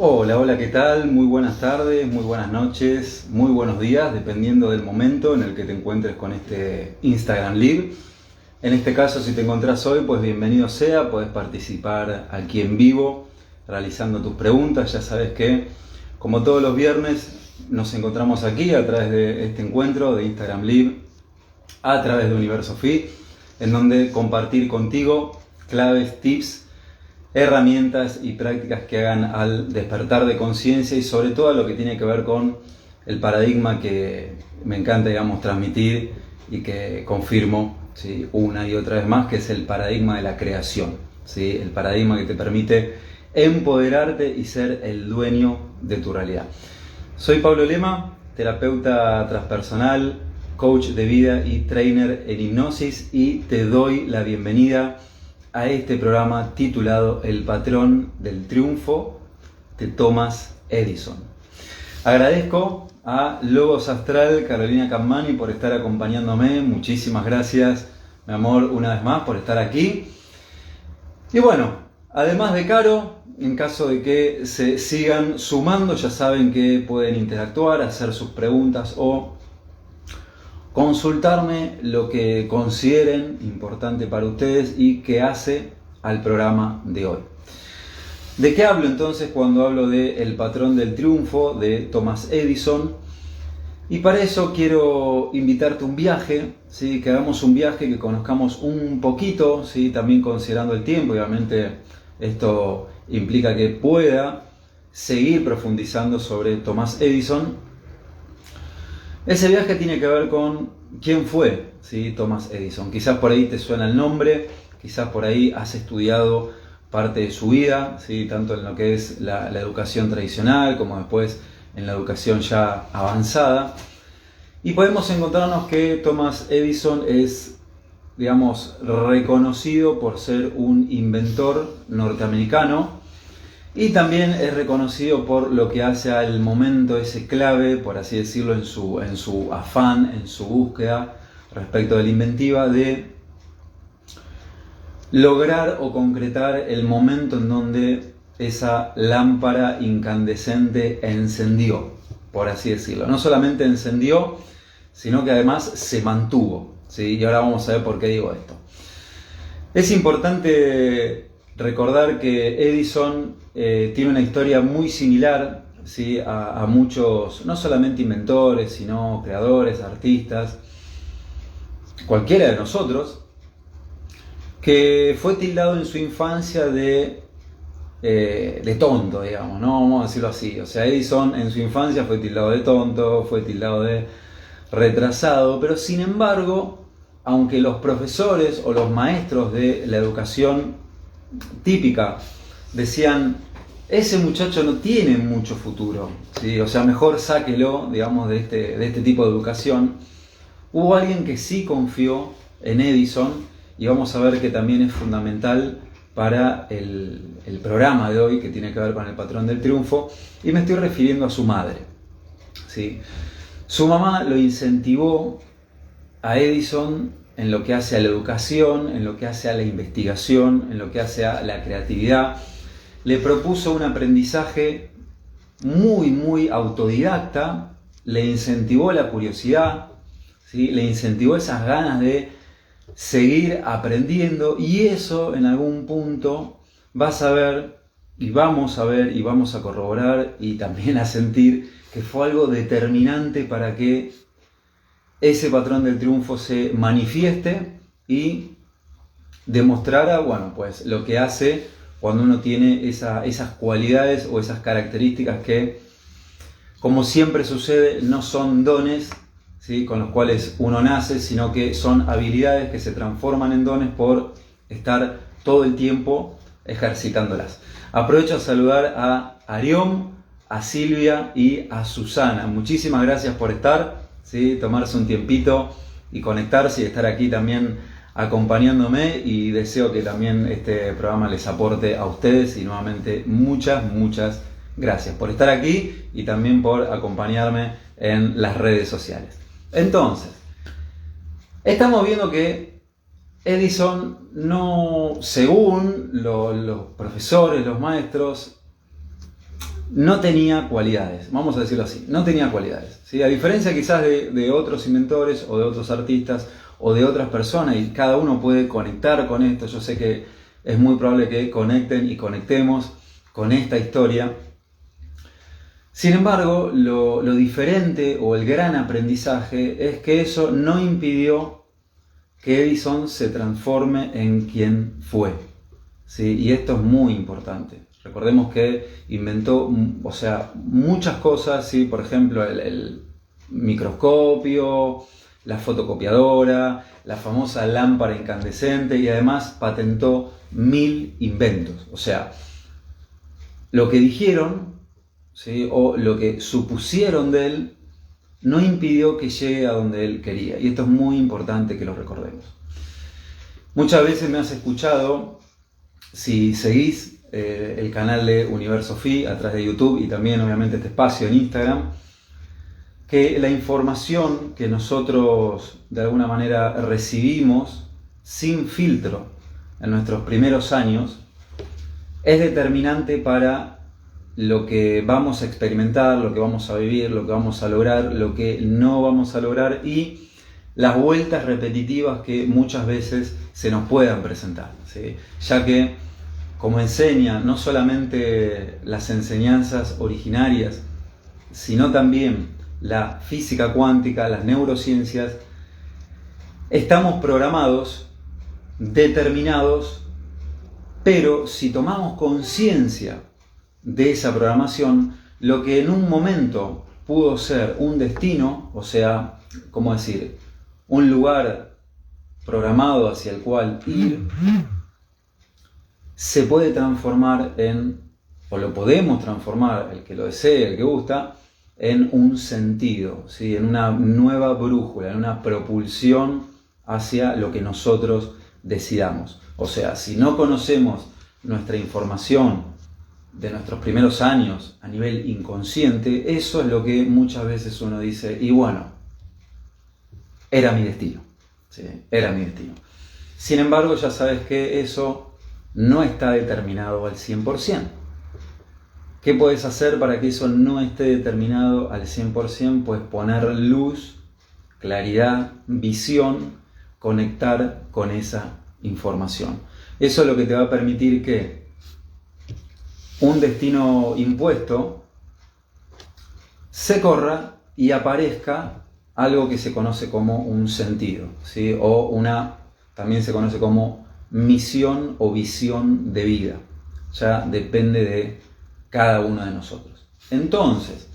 Hola, hola, ¿qué tal? Muy buenas tardes, muy buenas noches, muy buenos días, dependiendo del momento en el que te encuentres con este Instagram Live. En este caso, si te encontrás hoy, pues bienvenido sea, puedes participar aquí en vivo, realizando tus preguntas. Ya sabes que, como todos los viernes, nos encontramos aquí a través de este encuentro de Instagram Live, a través de Universo Fi, en donde compartir contigo claves, tips, herramientas y prácticas que hagan al despertar de conciencia y sobre todo lo que tiene que ver con el paradigma que me encanta, transmitir y que confirmo, ¿sí?, una y otra vez más, que es el paradigma de la creación, ¿sí?, el paradigma que te permite empoderarte y ser el dueño de tu realidad. Soy Pablo Lema, terapeuta transpersonal, coach de vida y trainer en hipnosis, y te doy la bienvenida a este programa titulado El patrón del triunfo de Thomas Edison. Agradezco a Logos Astral, Carolina Cammani, por estar acompañándome. Muchísimas gracias, mi amor, una vez más por estar aquí. Y bueno, además de Caro, en caso de que se sigan sumando, ya saben que pueden interactuar, hacer sus preguntas o consultarme lo que consideren importante para ustedes y que hace al programa de hoy. ¿De qué hablo entonces cuando hablo de El patrón del triunfo de Thomas Edison? Y para eso quiero invitarte a un viaje, ¿sí?, que hagamos un viaje, que conozcamos un poquito, ¿sí?, también considerando el tiempo. Obviamente esto implica que pueda seguir profundizando sobre Thomas Edison. Ese viaje tiene que ver con quién fue, ¿sí?, Thomas Edison. Quizás por ahí te suena el nombre, quizás por ahí has estudiado parte de su vida, ¿sí?, tanto en lo que es la educación tradicional como después en la educación ya avanzada. Y podemos encontrarnos que Thomas Edison es, reconocido por ser un inventor norteamericano. Y también es reconocido por lo que hace al momento ese clave, por así decirlo, en su afán, en su búsqueda respecto de la inventiva, de lograr o concretar el momento en donde esa lámpara incandescente encendió, por así decirlo. No solamente encendió, sino que además se mantuvo, ¿sí? Y ahora vamos a ver por qué digo esto. Es importante recordar que Edison tiene una historia muy similar, ¿sí?, a muchos, no solamente inventores, sino creadores, artistas, cualquiera de nosotros, que fue tildado en su infancia de tonto, ¿no? Vamos a decirlo así. O sea, Edison en su infancia fue tildado de tonto, fue tildado de retrasado, pero sin embargo, aunque los profesores o los maestros de la educación típica decían, ese muchacho no tiene mucho futuro, ¿sí?, o sea, mejor sáquelo, de este tipo de educación, hubo alguien que sí confió en Edison, y vamos a ver que también es fundamental para el programa de hoy, que tiene que ver con el patrón del triunfo, y me estoy refiriendo a su madre, ¿sí? Su mamá lo incentivó a Edison en lo que hace a la educación, en lo que hace a la investigación, en lo que hace a la creatividad. Le propuso un aprendizaje muy, muy autodidacta, le incentivó la curiosidad, ¿sí?, le incentivó esas ganas de seguir aprendiendo, y eso en algún punto vas a ver y vamos a ver y vamos a corroborar y también a sentir que fue algo determinante para que ese patrón del triunfo se manifieste y demostrara, pues lo que hace cuando uno tiene esas cualidades o esas características que, como siempre sucede, no son dones, ¿sí?, con los cuales uno nace, sino que son habilidades que se transforman en dones por estar todo el tiempo ejercitándolas. Aprovecho a saludar a Arión, a Silvia y a Susana. Muchísimas gracias por estar, ¿sí?, tomarse un tiempito y conectarse y estar aquí también acompañándome, y deseo que también este programa les aporte a ustedes, y nuevamente muchas gracias por estar aquí y también por acompañarme en las redes sociales. Entonces, estamos viendo que Edison no, según los profesores, los maestros, no tenía cualidades, vamos a decirlo así, no tenía cualidades, ¿sí? A diferencia quizás de otros inventores o de otros artistas o de otras personas, y cada uno puede conectar con esto. Yo sé que es muy probable que conecten y conectemos con esta historia. Sin embargo, lo diferente o el gran aprendizaje es que eso no impidió que Edison se transforme en quien fue, ¿sí? Y esto es muy importante. Recordemos que inventó, muchas cosas, ¿sí? Por ejemplo, el microscopio, la fotocopiadora, la famosa lámpara incandescente, y además patentó 1000 inventos. O sea, lo que dijeron, ¿sí? O lo que supusieron de él no impidió que llegue a donde él quería. Y esto es muy importante que lo recordemos. Muchas veces me has escuchado, si seguís el canal de Universo Phi a través de YouTube y también obviamente este espacio en Instagram, que la información que nosotros de alguna manera recibimos sin filtro en nuestros primeros años es determinante para lo que vamos a experimentar, lo que vamos a vivir, lo que vamos a lograr, lo que no vamos a lograr, y las vueltas repetitivas que muchas veces se nos puedan presentar, ¿sí? Ya que, como enseña no solamente las enseñanzas originarias, sino también la física cuántica, las neurociencias, estamos programados, determinados, pero si tomamos conciencia de esa programación, lo que en un momento pudo ser un destino, o sea, ¿cómo decir?, un lugar programado hacia el cual ir, se puede transformar o lo podemos transformar, el que lo desee, el que gusta, en un sentido, ¿sí? En una nueva brújula, en una propulsión hacia lo que nosotros decidamos. O sea, si no conocemos nuestra información de nuestros primeros años a nivel inconsciente, eso es lo que muchas veces uno dice, y bueno, era mi destino, ¿sí? Era mi destino. Sin embargo, ya sabes que eso no está determinado al 100%. ¿Qué puedes hacer para que eso no esté determinado al 100%? Pues poner luz, claridad, visión, conectar con esa información. Eso es lo que te va a permitir que un destino impuesto se corra y aparezca algo que se conoce como un sentido, ¿sí? O también se conoce como misión o visión de vida. Ya depende de cada uno de nosotros. Entonces,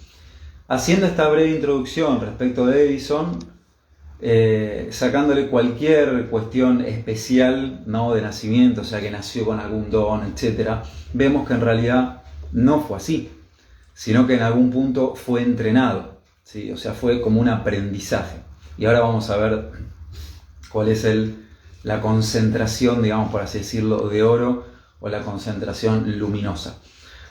haciendo esta breve introducción respecto de Edison, sacándole cualquier cuestión especial, ¿no?, de nacimiento, o sea, que nació con algún don, etc., vemos que en realidad no fue así, sino que en algún punto fue entrenado, ¿sí? O sea, fue como un aprendizaje. Y ahora vamos a ver cuál es la concentración, digamos, por así decirlo, de oro, o la concentración luminosa.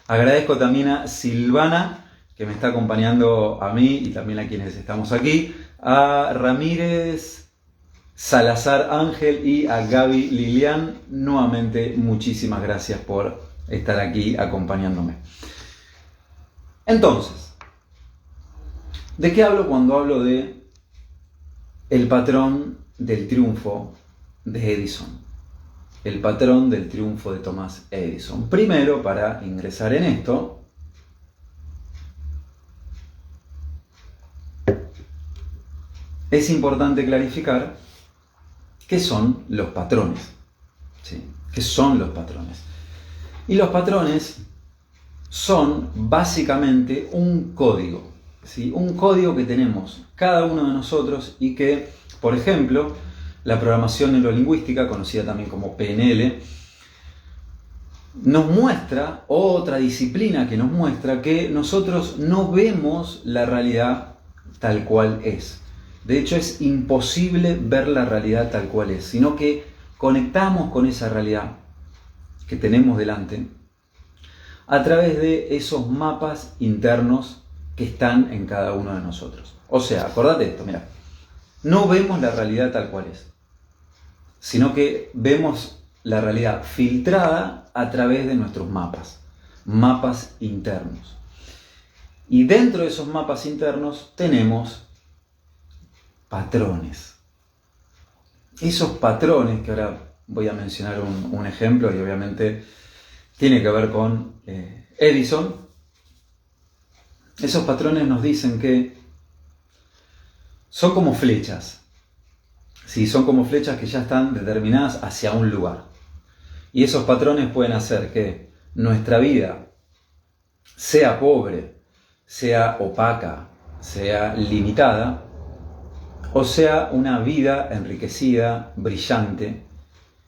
Agradezco también a Silvana, que me está acompañando a mí y también a quienes estamos aquí, a Ramírez, Salazar Ángel y a Gaby Lilian. Nuevamente, muchísimas gracias por estar aquí acompañándome. Entonces, ¿de qué hablo cuando hablo de el patrón del triunfo de Edison? El patrón del triunfo de Thomas Edison. Primero, para ingresar en esto, es importante clarificar qué son los patrones, ¿sí? ¿Qué son los patrones? Y los patrones son básicamente un código, ¿sí? Un código que tenemos cada uno de nosotros y que, por ejemplo, la programación neurolingüística, conocida también como PNL, nos muestra, otra disciplina que nos muestra que nosotros no vemos la realidad tal cual es. De hecho, es imposible ver la realidad tal cual es, sino que conectamos con esa realidad que tenemos delante a través de esos mapas internos que están en cada uno de nosotros. O sea, acordate esto, mira, no vemos la realidad tal cual es, sino que vemos la realidad filtrada a través de nuestros mapas internos. Y dentro de esos mapas internos tenemos patrones. Esos patrones, que ahora voy a mencionar un ejemplo y obviamente tiene que ver con Edison. Esos patrones nos dicen que son como flechas. Sí, son como flechas que ya están determinadas hacia un lugar. Y esos patrones pueden hacer que nuestra vida sea pobre, sea opaca, sea limitada, o sea una vida enriquecida, brillante,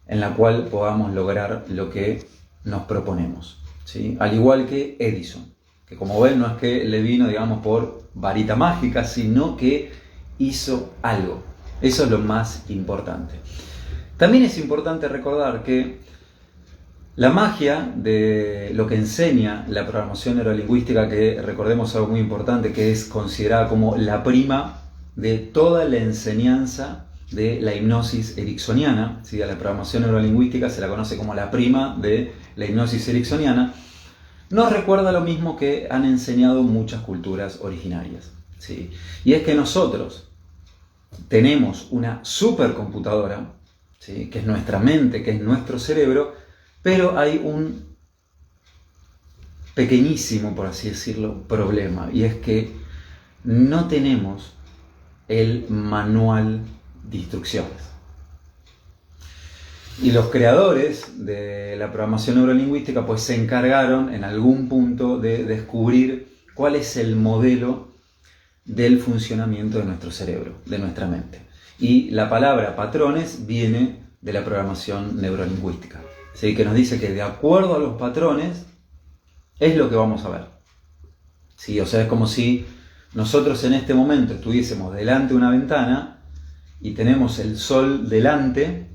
en la cual podamos lograr lo que nos proponemos, ¿sí? Al igual que Edison, que como ven no es que le vino, digamos, por varita mágica, sino que hizo algo. Eso es lo más importante. También es importante recordar que la magia de lo que enseña la programación neurolingüística, que recordemos algo muy importante, que es considerada como la prima de toda la enseñanza de la hipnosis ericksoniana, ¿sí? A la programación neurolingüística se la conoce como la prima de la hipnosis ericksoniana, nos recuerda lo mismo que han enseñado muchas culturas originarias, ¿sí? Y es que nosotros tenemos una supercomputadora, ¿sí? Que es nuestra mente, que es nuestro cerebro, pero hay un pequeñísimo, por así decirlo, problema, y es que no tenemos el manual de instrucciones. Y los creadores de la programación neurolingüística pues se encargaron en algún punto de descubrir cuál es el modelo del funcionamiento de nuestro cerebro, de nuestra mente. Y la palabra patrones viene de la programación neurolingüística, ¿sí? Que nos dice que de acuerdo a los patrones es lo que vamos a ver, ¿sí? O sea, es como si nosotros en este momento estuviésemos delante de una ventana y tenemos el sol delante,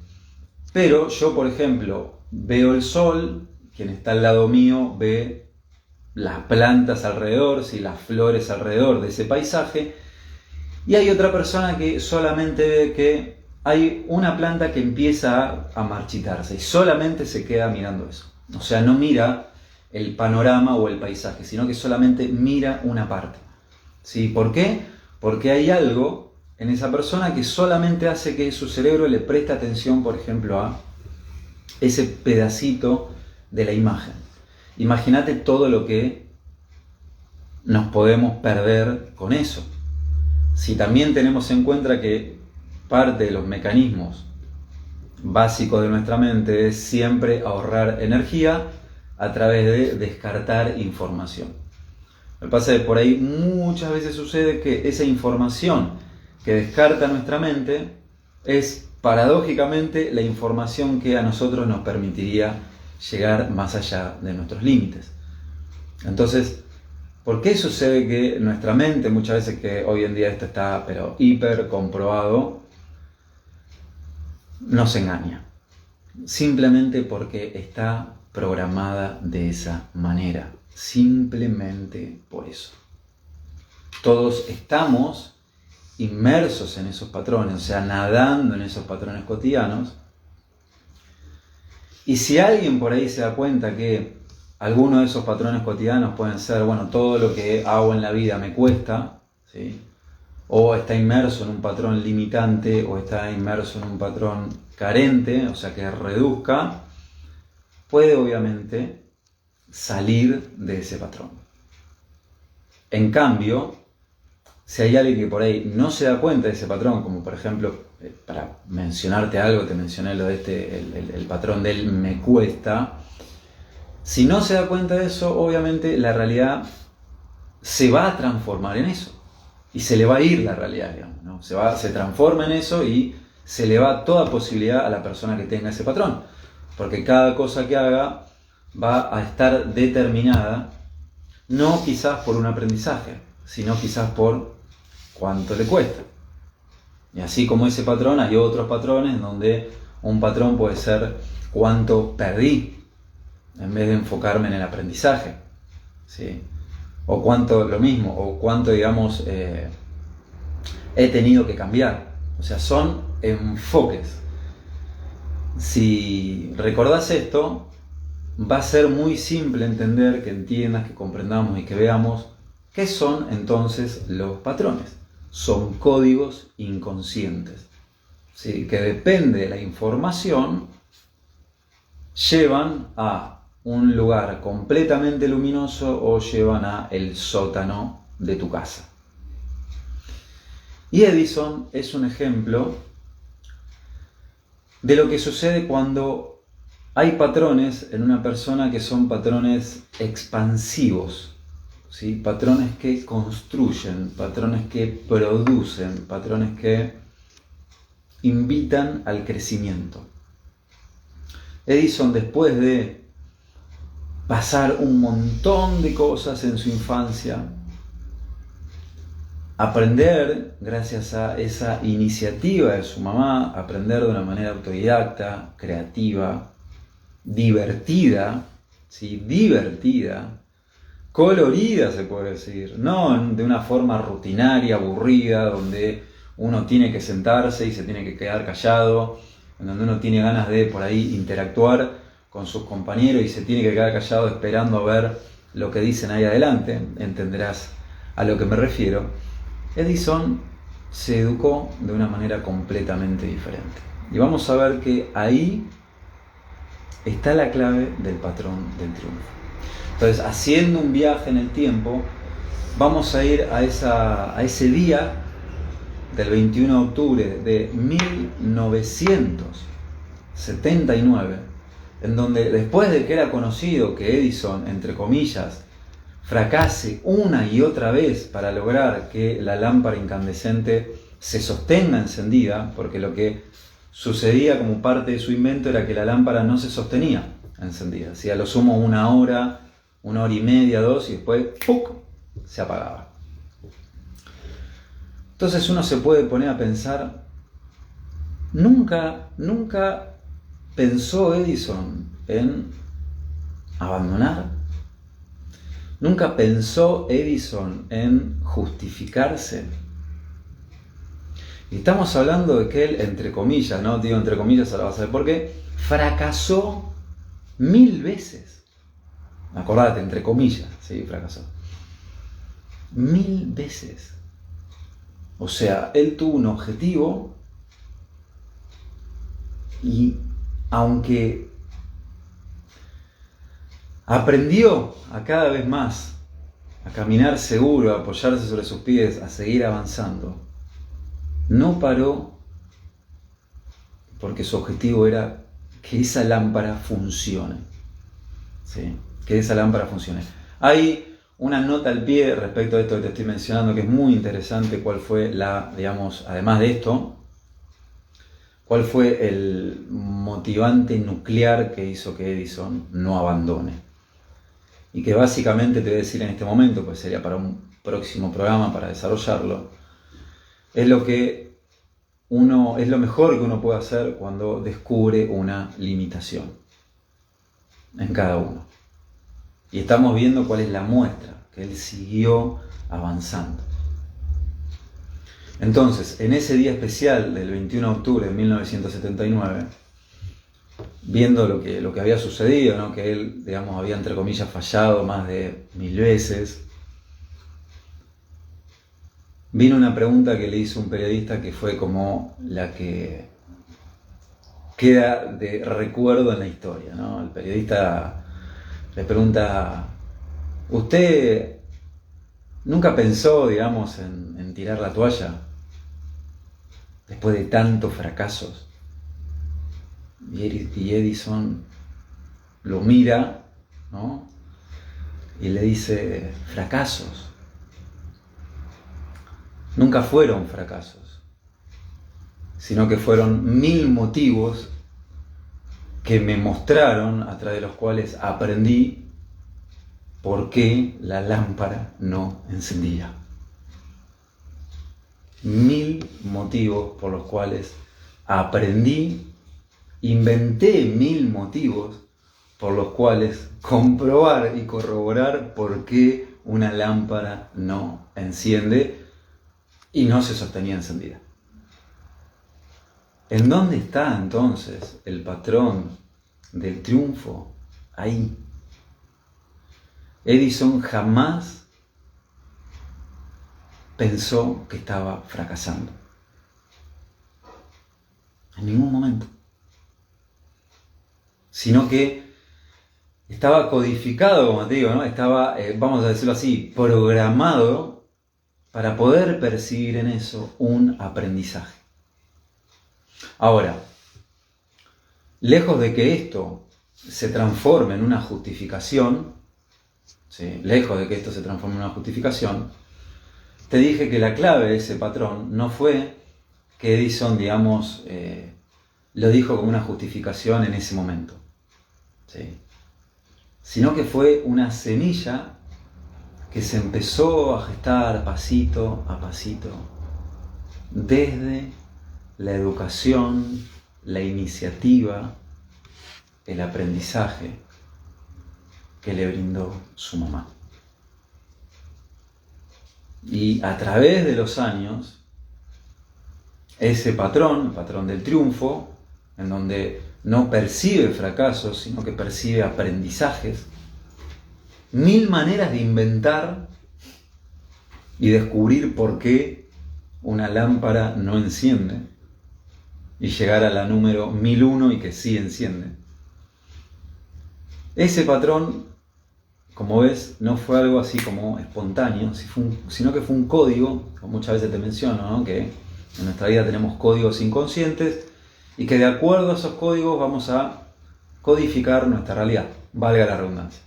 pero yo, por ejemplo, veo el sol, quien está al lado mío ve las plantas alrededor, ¿sí? Las flores alrededor de ese paisaje, y hay otra persona que solamente ve que hay una planta que empieza a marchitarse y solamente se queda mirando eso. O sea, no mira el panorama o el paisaje, sino que solamente mira una parte, ¿sí? ¿Por qué? Porque hay algo en esa persona que solamente hace que su cerebro le preste atención, por ejemplo, a ese pedacito de la imagen. Imagínate todo lo que nos podemos perder con eso. Si también tenemos en cuenta que parte de los mecanismos básicos de nuestra mente es siempre ahorrar energía a través de descartar información. Lo que pasa es que por ahí muchas veces sucede que esa información que descarta nuestra mente es paradójicamente la información que a nosotros nos permitiría llegar más allá de nuestros límites. Entonces, ¿por qué sucede que nuestra mente, muchas veces, que hoy en día esto está pero hiper comprobado, nos engaña? Simplemente porque está programada de esa manera. Simplemente por eso. Todos estamos inmersos en esos patrones, o sea, nadando en esos patrones cotidianos. Y si alguien por ahí se da cuenta que algunos de esos patrones cotidianos pueden ser, bueno, todo lo que hago en la vida me cuesta, ¿sí? O está inmerso en un patrón limitante, o está inmerso en un patrón carente, o sea, que reduzca, puede obviamente salir de ese patrón. En cambio, si hay alguien que por ahí no se da cuenta de ese patrón, como por ejemplo, para mencionarte algo, te mencioné lo de el patrón del me cuesta. Si no se da cuenta de eso, obviamente la realidad se va a transformar en eso. Y se le va a ir la realidad, digamos, ¿no? Se transforma en eso y se le va toda posibilidad a la persona que tenga ese patrón. Porque cada cosa que haga va a estar determinada, no quizás por un aprendizaje, sino quizás por cuánto le cuesta. Y así como ese patrón, hay otros patrones donde un patrón puede ser cuánto perdí, en vez de enfocarme en el aprendizaje, ¿sí? O cuánto, lo mismo, o cuánto, digamos, he tenido que cambiar. O sea, son enfoques. Si recordás esto, va a ser muy simple entender, que entiendas, que comprendamos y que veamos ¿Qué son entonces los patrones? Son códigos inconscientes, ¿sí? Que depende de la información, llevan a un lugar completamente luminoso o llevan a el sótano de tu casa. Y Edison es un ejemplo de lo que sucede cuando hay patrones en una persona que son patrones expansivos, ¿sí? Patrones que construyen, patrones que producen, patrones que invitan al crecimiento. Edison, después de pasar un montón de cosas en su infancia, aprender, gracias a esa iniciativa de su mamá, aprender de una manera autodidacta, creativa, divertida, ¿sí? Divertida, colorida se puede decir, no de una forma rutinaria, aburrida, donde uno tiene que sentarse y se tiene que quedar callado, en donde uno tiene ganas de por ahí interactuar con sus compañeros y se tiene que quedar callado esperando a ver lo que dicen ahí adelante, entenderás a lo que me refiero. Edison se educó de una manera completamente diferente. Y vamos a ver que ahí está la clave del patrón del triunfo. Entonces, haciendo un viaje en el tiempo, vamos a ir a ese día del 21 de octubre de 1979, en donde después de que era conocido que Edison, entre comillas, fracase una y otra vez para lograr que la lámpara incandescente se sostenga encendida, porque lo que sucedía como parte de su invento era que la lámpara no se sostenía encendida, a lo sumo una hora y media, 2, y después ¡puc!, se apagaba. Entonces uno se puede poner a pensar, nunca pensó Edison en abandonar. ¿Nunca pensó Edison en justificarse? Y estamos hablando de que él, entre comillas, ¿no? Digo entre comillas, ahora vas a ver por qué, fracasó 1000 veces. Acordate, entre comillas, sí, fracasó. 1000 veces. O sea, él tuvo un objetivo y aunque aprendió a cada vez más a caminar seguro, a apoyarse sobre sus pies, a seguir avanzando, no paró porque su objetivo era que esa lámpara funcione. ¿Sí? Que esa lámpara funcione. Hay una nota al pie respecto a esto que te estoy mencionando que es muy interesante. ¿Cuál fue además de esto, cuál fue el motivante nuclear que hizo que Edison no abandone? Y que básicamente te voy a decir en este momento, pues sería para un próximo programa para desarrollarlo, es lo mejor que uno puede hacer cuando descubre una limitación en cada uno. Y estamos viendo cuál es la muestra, que él siguió avanzando. Entonces, en ese día especial del 21 de octubre de 1979, viendo lo que había sucedido, ¿no? Que él, había entre comillas fallado más de 1000 veces, vino una pregunta que le hizo un periodista que fue como la que queda de recuerdo en la historia, ¿no? El periodista le pregunta, ¿usted nunca pensó, en tirar la toalla después de tantos fracasos? Y Edison lo mira, ¿no? Y le dice, fracasos. Nunca fueron fracasos, sino que fueron 1000 motivos que me mostraron, a través de los cuales aprendí por qué la lámpara no encendía. 1000 motivos por los cuales aprendí. Inventé 1000 motivos por los cuales comprobar y corroborar por qué una lámpara no enciende y no se sostenía encendida. ¿En dónde está entonces el patrón del triunfo? Ahí. Edison jamás pensó que estaba fracasando. En ningún momento. Sino que estaba codificado, como te digo, ¿no? Estaba, vamos a decirlo así, programado para poder percibir en eso un aprendizaje. Ahora, lejos de que esto se transforme en una justificación, ¿sí? Lejos de que esto se transforme en una justificación, te dije que la clave de ese patrón no fue que Edison, digamos, lo dijo como una justificación en ese momento, ¿sí? Sino que fue una semilla que se empezó a gestar pasito a pasito desde la educación, la iniciativa, el aprendizaje que le brindó su mamá. Y a través de los años, ese patrón, el patrón del triunfo, en donde no percibe fracasos, sino que percibe aprendizajes, mil maneras de inventar y descubrir por qué una lámpara no enciende y llegar a la número 1001 y que sí enciende. Ese patrón, como ves, no fue algo así como espontáneo, sino que fue un código, como muchas veces te menciono, ¿no? Que en nuestra vida tenemos códigos inconscientes y que de acuerdo a esos códigos vamos a codificar nuestra realidad, valga la redundancia,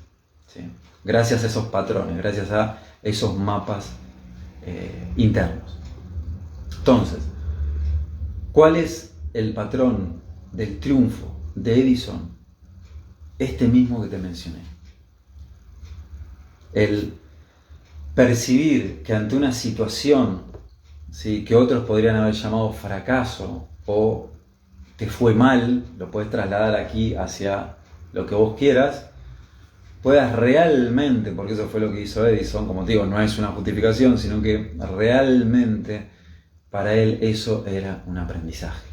¿sí? Gracias a esos patrones, gracias a esos mapas internos. Entonces, ¿cuál es el patrón del triunfo de Edison? Este mismo que te mencioné. El percibir que ante una situación, ¿sí?, que otros podrían haber llamado fracaso o te fue mal, lo puedes trasladar aquí hacia lo que vos quieras, puedas realmente, porque eso fue lo que hizo Edison, como te digo, no es una justificación, sino que realmente para él eso era un aprendizaje.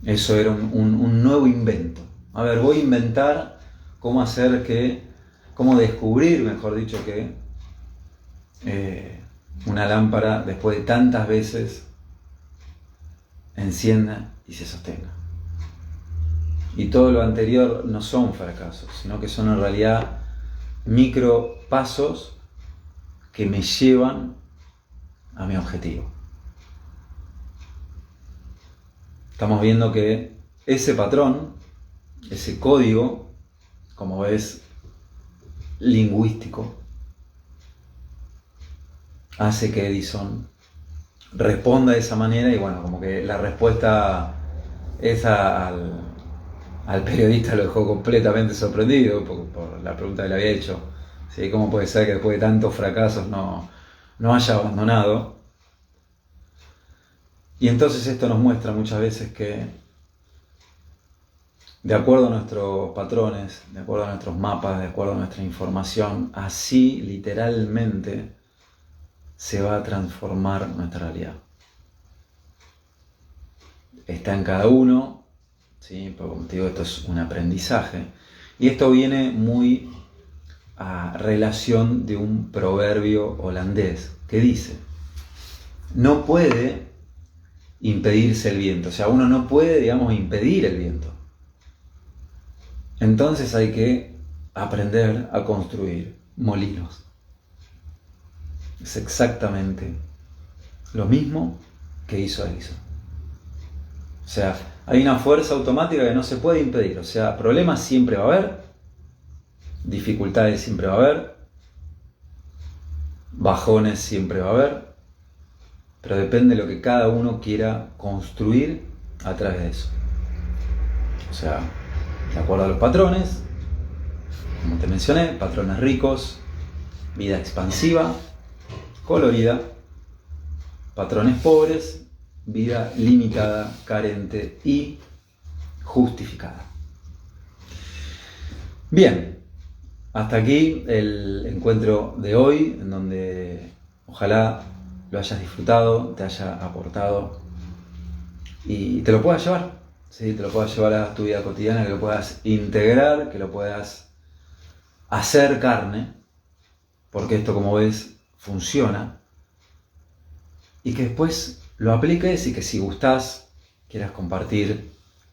Eso era un nuevo invento. A ver, voy a inventar cómo descubrir, mejor dicho, que una lámpara después de tantas veces encienda y se sostenga. Y todo lo anterior no son fracasos, sino que son en realidad micro pasos que me llevan a mi objetivo. Estamos viendo que ese patrón, ese código, como ves, lingüístico, hace que Edison responda de esa manera y bueno, como que la respuesta esa al periodista lo dejó completamente sorprendido por la pregunta que le había hecho, ¿sí? ¿Cómo puede ser que después de tantos fracasos no haya abandonado? Y entonces esto nos muestra muchas veces que de acuerdo a nuestros patrones, de acuerdo a nuestros mapas, de acuerdo a nuestra información, así literalmente se va a transformar nuestra realidad. Está en cada uno, ¿sí? Porque como te digo, esto es un aprendizaje. Y esto viene muy a relación de un proverbio holandés que dice: no puede impedirse el viento. O sea, uno no puede, digamos, impedir el viento. Entonces hay que aprender a construir molinos. Es exactamente lo mismo que hizo Edison. O sea, hay una fuerza automática que no se puede impedir. O sea, problemas siempre va a haber, dificultades siempre va a haber, bajones siempre va a haber, pero depende de lo que cada uno quiera construir a través de eso. O sea, de acuerdo a los patrones, como te mencioné, patrones ricos, vida expansiva, colorida, patrones pobres, vida limitada, carente y justificada. Bien, hasta aquí el encuentro de hoy, en donde ojalá lo hayas disfrutado, te haya aportado y te lo puedas llevar. ¿Sí? Te lo puedas llevar a tu vida cotidiana, que lo puedas integrar, que lo puedas hacer carne, porque esto, como ves, funciona. y que después lo apliques y que si gustás, quieras compartir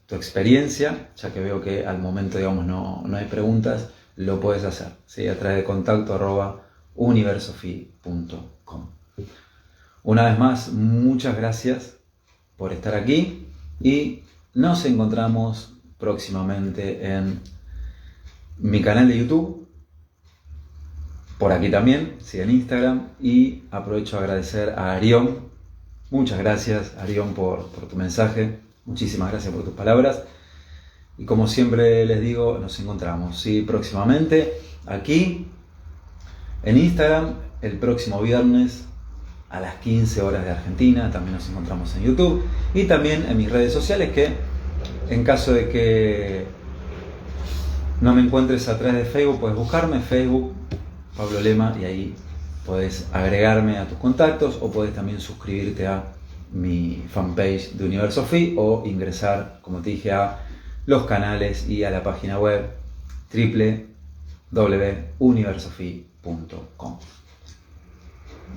tu experiencia, ya que veo que al momento, digamos, no hay preguntas, lo puedes hacer, ¿sí? A través de contacto@universofi.com. Una vez más, muchas gracias por estar aquí y nos encontramos próximamente en mi canal de YouTube, por aquí también, sí, en Instagram, y aprovecho a agradecer a Arión. Muchas gracias, Arión, por tu mensaje. Muchísimas gracias por tus palabras. Y como siempre les digo, nos encontramos, ¿sí? Próximamente aquí en Instagram, el próximo viernes a las 15 horas de Argentina. También nos encontramos en YouTube y también en mis redes sociales, que en caso de que no me encuentres a través de Facebook, puedes buscarme Facebook Pablo Lema y ahí podés agregarme a tus contactos, o podés también suscribirte a mi fanpage de Universo Fi o ingresar, como te dije, a los canales y a la página web www.universofi.com.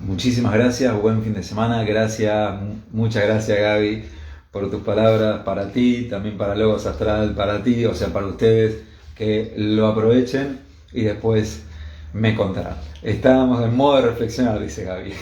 Muchísimas gracias, buen fin de semana, gracias, muchas gracias Gaby por tus palabras, para ti, también para Logos Astral, para ti, o sea, para ustedes, que lo aprovechen y después me contarán. Estábamos en modo de reflexionar, dice Gaby.